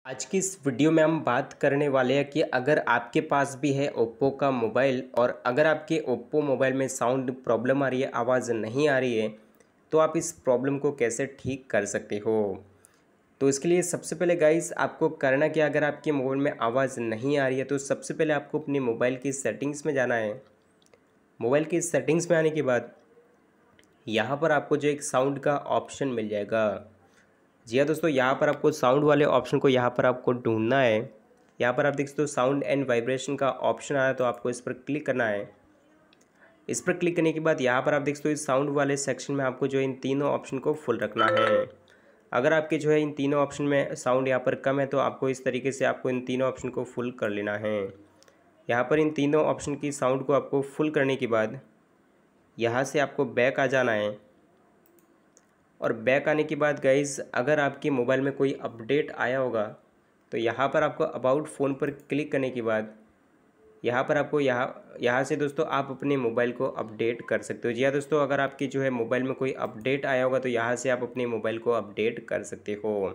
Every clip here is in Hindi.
आज की इस वीडियो में हम बात करने वाले हैं कि अगर आपके पास भी है ओप्पो का मोबाइल और अगर आपके ओप्पो मोबाइल में साउंड प्रॉब्लम आ रही है, आवाज़ नहीं आ रही है, तो आप इस प्रॉब्लम को कैसे ठीक कर सकते हो। तो इसके लिए सबसे पहले गाइस आपको करना क्या, अगर आपके मोबाइल में आवाज़ नहीं आ रही है तो सबसे पहले आपको अपनी मोबाइल की सेटिंग्स में जाना है। मोबाइल की सेटिंग्स में आने के बाद यहाँ पर आपको जो एक साउंड का ऑप्शन मिल जाएगा। जी हाँ दोस्तों, यहाँ पर आपको साउंड वाले ऑप्शन को यहाँ पर आपको ढूंढना है। यहाँ पर आप देख सकते हो साउंड एंड वाइब्रेशन का ऑप्शन आया, तो आपको इस पर क्लिक करना है। इस पर क्लिक करने के बाद यहाँ पर आप देख सकते हो इस साउंड वाले सेक्शन में आपको जो है इन तीनों ऑप्शन को फुल रखना है। अगर आपके जो है इन तीनों ऑप्शन में साउंड यहाँ पर कम है तो आपको इस तरीके से आपको इन तीनों ऑप्शन को फुल कर लेना है। यहाँ पर इन तीनों ऑप्शन की साउंड को आपको फुल करने के बाद यहाँ से आपको बैक आ जाना है। और बैक आने के बाद गाइज़ अगर आपके मोबाइल में कोई अपडेट आया होगा तो यहाँ पर आपको अबाउट फ़ोन पर क्लिक करने के बाद यहाँ पर आपको यहाँ से दोस्तों आप अपने मोबाइल को अपडेट कर सकते हो। जी हाँ दोस्तों, अगर आपके जो है मोबाइल में कोई अपडेट आया होगा तो यहाँ से आप अपने मोबाइल को अपडेट कर सकते हो।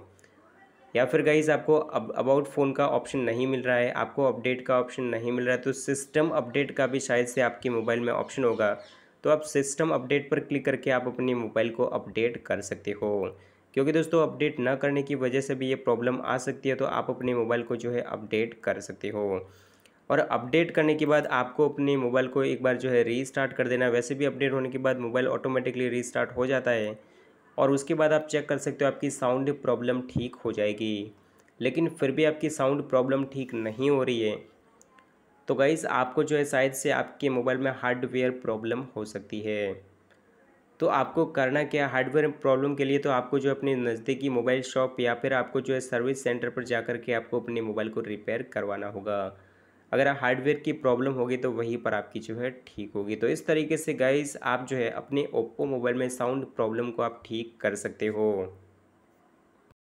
या फिर गाइज़ आपको अब अबाउट फ़ोन का ऑप्शन नहीं मिल रहा है, आपको अपडेट का ऑप्शन नहीं मिल रहा है, तो सिस्टम अपडेट का भी शायद से आपके मोबाइल में ऑप्शन होगा। तो आप सिस्टम अपडेट पर क्लिक करके आप अपने मोबाइल को अपडेट कर सकते हो। क्योंकि दोस्तों अपडेट ना करने की वजह से भी ये प्रॉब्लम आ सकती है, तो आप अपने मोबाइल को जो है अपडेट कर सकते हो। और अपडेट करने के बाद आपको अपने मोबाइल को एक बार जो है रीस्टार्ट कर देना है। वैसे भी अपडेट होने के बाद मोबाइल ऑटोमेटिकली रीस्टार्ट हो जाता है और उसके बाद आप चेक कर सकते हो आपकी साउंड प्रॉब्लम ठीक हो जाएगी। लेकिन फिर भी आपकी साउंड प्रॉब्लम ठीक नहीं हो रही है तो गाइज़ आपको जो है शायद से आपके मोबाइल में हार्डवेयर प्रॉब्लम हो सकती है। तो आपको करना क्या है हार्डवेयर प्रॉब्लम के लिए, तो आपको जो अपने नज़दीकी मोबाइल शॉप या फिर आपको जो है सर्विस सेंटर पर जा कर के आपको अपने मोबाइल को रिपेयर करवाना होगा। अगर हार्डवेयर की प्रॉब्लम होगी तो वहीं पर आपकी जो है ठीक होगी। तो इस तरीके से गाइज़ आप जो है अपने ओप्पो मोबाइल में साउंड प्रॉब्लम को आप ठीक कर सकते हो।